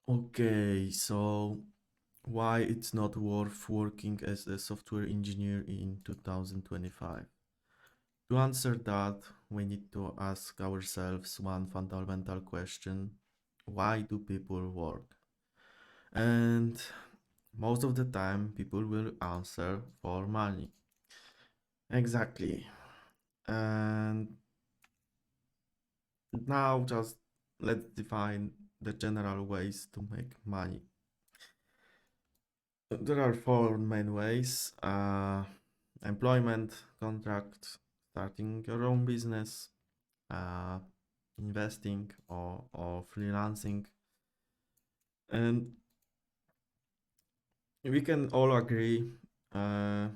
Okay, so why it's not worth working as a software engineer in 2025? To answer that, we need to ask ourselves one fundamental question. Why do people work? And most of the time, people will answer for money. Exactly. And now just let's define the general ways to make money. There are four main ways: employment, contract, starting your own business, uh, investing, or freelancing. And we can all agree, uh,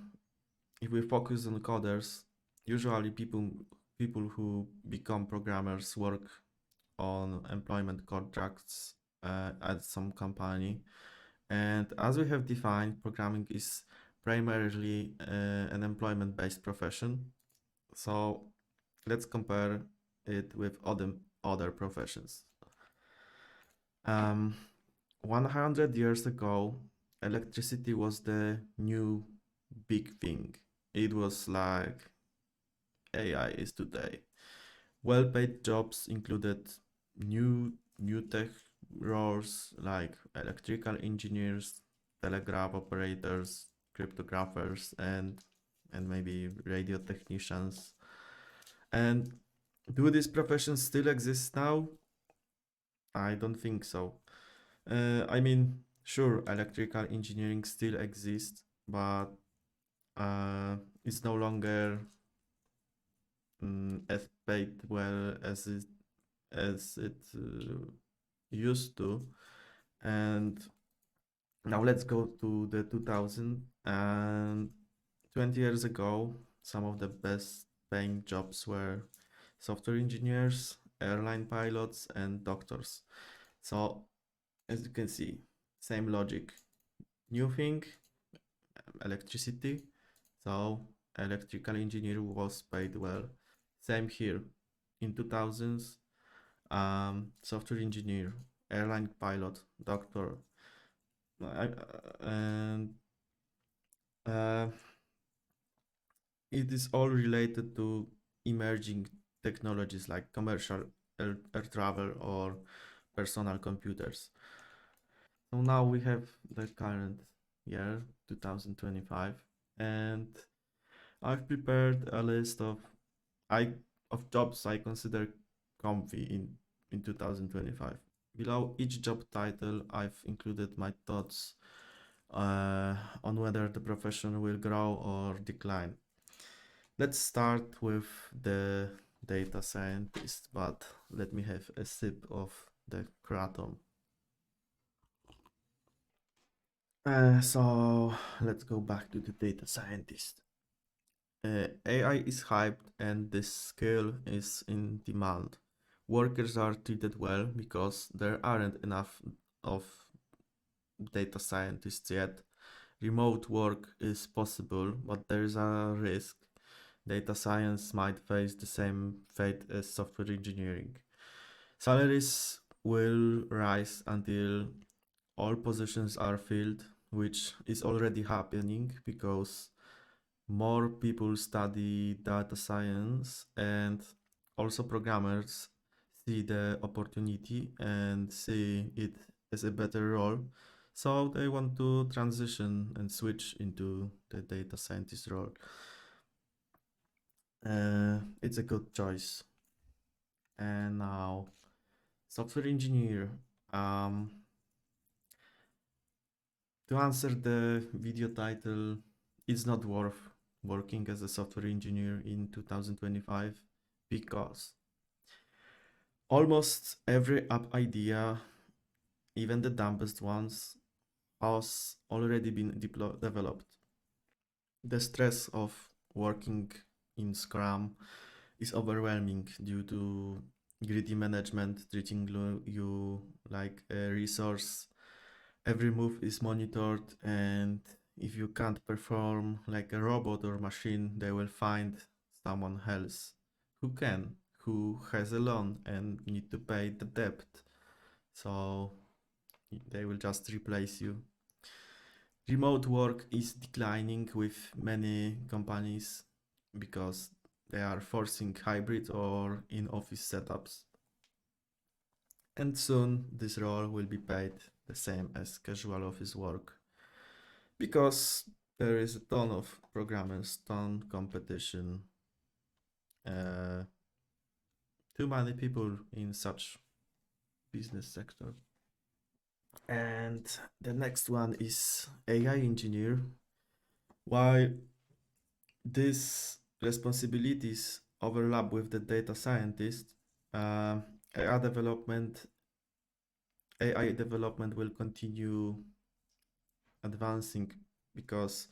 if we focus on coders, usually people who become programmers work on employment contracts at some company. And as we have defined, programming is primarily an employment-based profession. So let's compare it with other professions. Um, 100 years ago, electricity was the new big thing. It was like AI is today. Well-paid jobs included new tech roles like electrical engineers, telegraph operators, cryptographers, and maybe radio technicians. And do these professions still exist now? I don't think so. I mean, sure, electrical engineering still exists, but it's no longer as paid well as it used to. And now let's go to the 2000, and 20 years ago, some of the best paying jobs were software engineers, airline pilots, and doctors. So as you can see, same logic. New thing, electricity. So electrical engineer was paid well. Same here. In 2000s, software engineer, airline pilot, doctor, and uh, it is all related to emerging technologies like commercial air travel or personal computers. So now we have the current year, 2025, and I've prepared a list I of jobs I consider comfy in 2025. Below each job title, I've included my thoughts on whether the profession will grow or decline. Let's start with the data scientist, but let me have a sip of the kratom. So let's go back to the data scientist. AI is hyped and this skill is in demand. Workers are treated well because there aren't enough of data scientists yet. Remote work is possible, but there is a risk. Data science might face the same fate as software engineering. Salaries will rise until all positions are filled, which is already happening because more people study data science, and also programmers see the opportunity and see it as a better role. So they want to transition and switch into the data scientist role. It's a good choice. And now, software engineer. Um, to answer the video title, it's not worth working as a software engineer in 2025 because almost every app idea, even the dumbest ones, has already been developed. The stress of working in Scrum is overwhelming due to greedy management treating you like a resource. Every move is monitored, and if you can't perform like a robot or machine, they will find someone else who can, who has a loan and need to pay the debt. So They will just replace you. Remote work is declining with many companies because they are forcing hybrid or in office setups. And soon this role will be paid the same as casual office work because there is a ton of programmers, ton competition, uh, too many people in such business sector. And the next one is AI engineer. While these responsibilities overlap with the data scientist, uh, AI development AI development will continue advancing because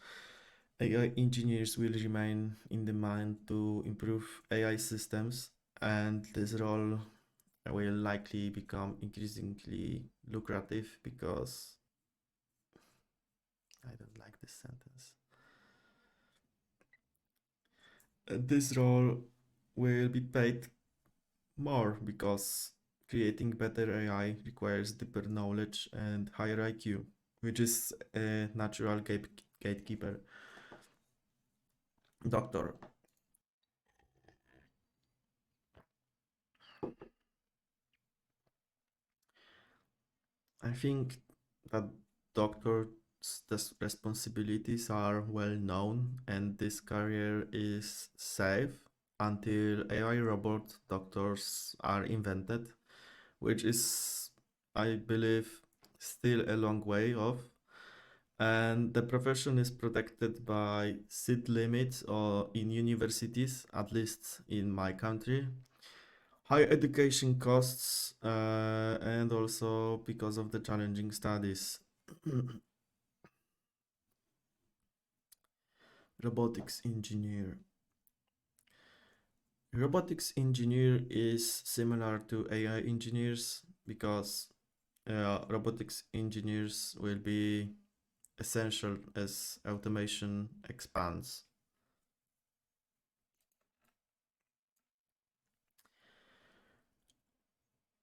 AI engineers will remain in demand to improve AI systems, and this role will likely become increasingly lucrative because I don't like this sentence. This role will be paid more because creating better AI requires deeper knowledge and higher IQ, which is a natural gatekeeper. Doctor. I think that doctors' responsibilities are well known and this career is safe until AI robot doctors are invented, which is, I believe, still a long way off. And the profession is protected by seat limits or in universities, at least in my country, high education costs, and also because of the challenging studies. Robotics engineer. Robotics engineer is similar to AI engineers because robotics engineers will be essential as automation expands.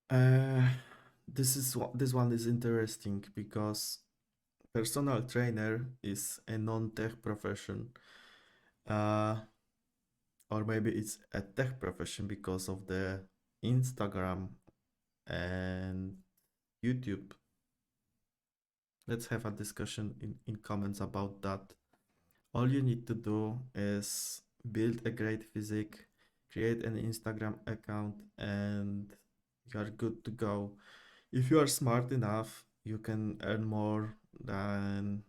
Uh, this one is interesting because personal trainer is a non-tech profession, uh, or maybe it's a tech profession because of the Instagram and YouTube. Let's have a discussion in comments about that. All you need to do is build a great physique, create an Instagram account, and you are good to go. If you are smart enough, you can earn more than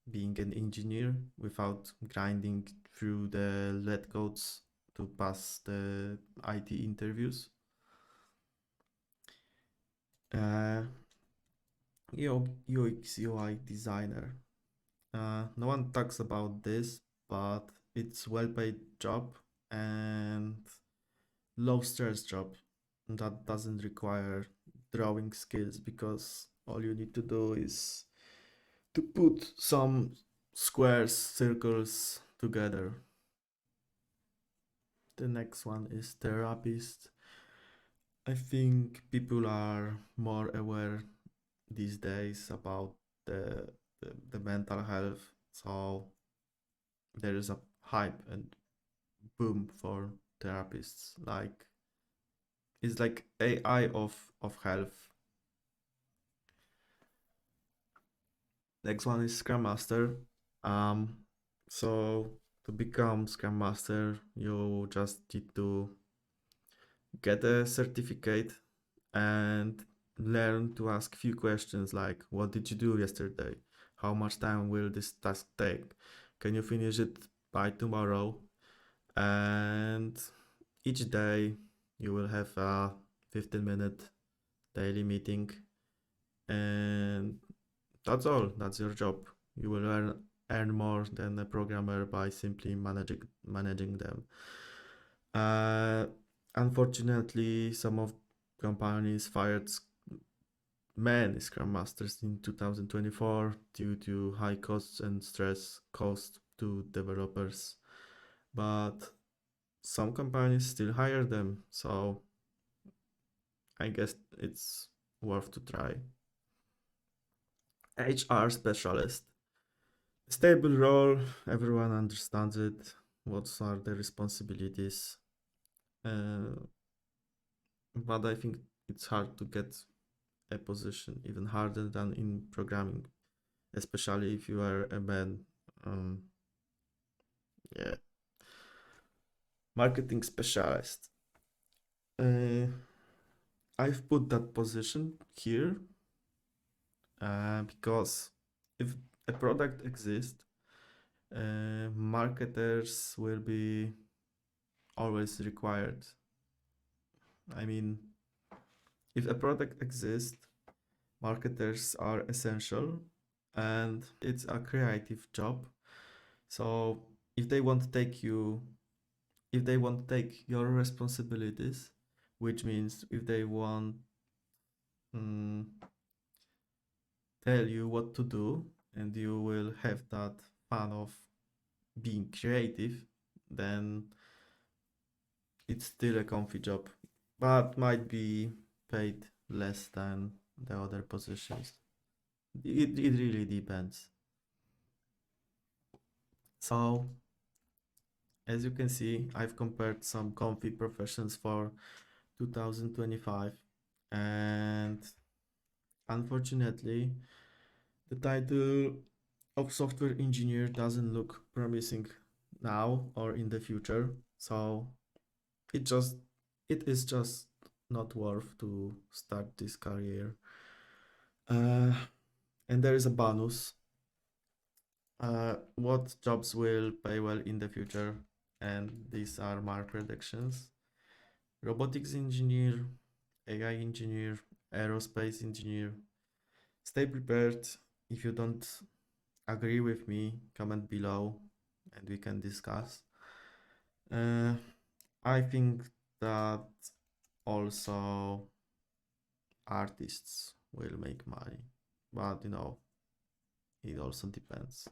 being an engineer without grinding through the lead codes to pass the IT interviews. Uh, UX UI designer. No one talks about this, but it's well-paid job and low stress job that doesn't require drawing skills because all you need to do is to put some squares, circles together. The next one is therapist. I think people are more aware these days about the mental health, so there is a hype and boom for therapists. Like it's like AI of health. Next one is Scrum Master. Um, so to become Scrum Master, you just need to get a certificate and learn to ask few questions like what did you do yesterday? How much time will this task take? Can you finish it by tomorrow? And each day you will have a 15-minute daily meeting and that's all. That's your job. You will earn more than a programmer by simply managing them. Uh, Unfortunately, some of companies fired many Scrum Masters in 2024 due to high costs and stress caused to developers. But some companies still hire them, so I guess it's worth to try. HR specialist. Stable role, everyone understands it. What are the responsibilities? Uh, but I think it's hard to get a position, even harder than in programming, especially if you are a man. Um, yeah, marketing specialist. Uh, I've put that position here because if a product exists, marketers will be always required. I mean, if a product exists, marketers are essential and it's a creative job. So if they want to take you, if they want to take your responsibilities, which means if they want mm, tell you what to do and you will have that fun of being creative, then it's still a comfy job, but might be paid less than the other positions. It really depends. So, as you can see, I've compared some comfy professions for 2025, and unfortunately, the title of software engineer doesn't look promising now or in the future. So, it just it is just not worth to start this career. Uh, and there is a bonus. What jobs will pay well in the future? And these are my predictions. Robotics engineer, AI engineer, aerospace engineer. Stay prepared. If you don't agree with me, comment below and we can discuss. Uh, I think that also artists will make money, but it also depends.